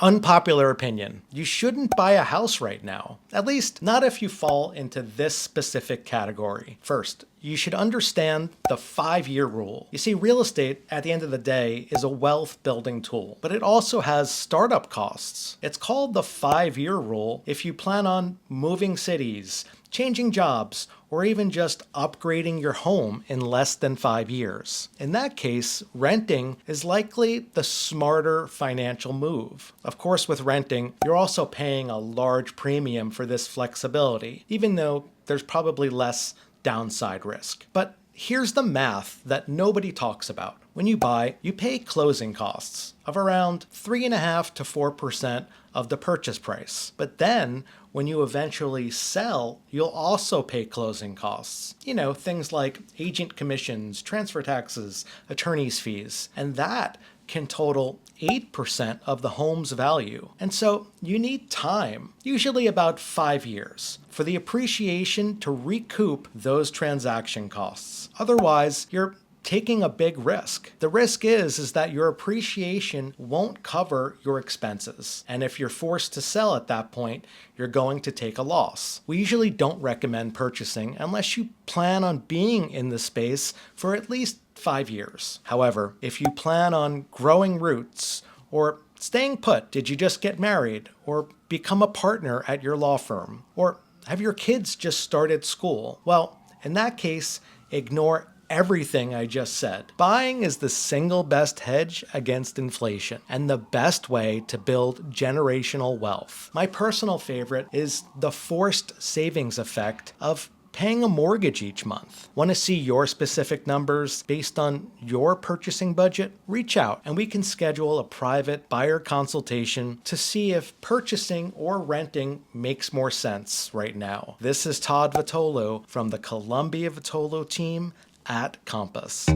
Unpopular opinion. You shouldn't buy a house right now. At least not if you fall into this specific category. First, you should understand the 5-year rule. You see, real estate, at the end of the day, is a wealth building tool, but it also has startup costs. It's called the 5-year rule if you plan on moving cities, changing jobs, or even just upgrading your home in less than 5 years. In that case, renting is likely the smarter financial move. Of course, with renting, you're also paying a large premium for this flexibility, even though there's probably less downside risk. But here's the math that nobody talks about. When you buy, you pay closing costs of around 3.5% to 4% of the purchase price. But then, when you eventually sell, you'll also pay closing costs. You know, things like agent commissions, transfer taxes, attorney's fees. And that can total 8% of the home's value. And so you need time, usually about 5 years, for the appreciation to recoup those transaction costs. Otherwise, you're taking a big risk. The risk is that your appreciation won't cover your expenses. And if you're forced to sell at that point, you're going to take a loss. We usually don't recommend purchasing unless you plan on being in the space for at least 5 years. However, if you plan on growing roots or staying put, did you just get married or become a partner at your law firm, or have your kids just started school? Well, in that case, ignore everything I just said. Buying is the single best hedge against inflation and the best way to build generational wealth. My personal favorite is the forced savings effect of paying a mortgage each month. Want to see your specific numbers based on your purchasing budget? Reach out and we can schedule a private buyer consultation to see if purchasing or renting makes more sense right now. This is Todd Vitolo from the Columbia Vitolo team at Compass.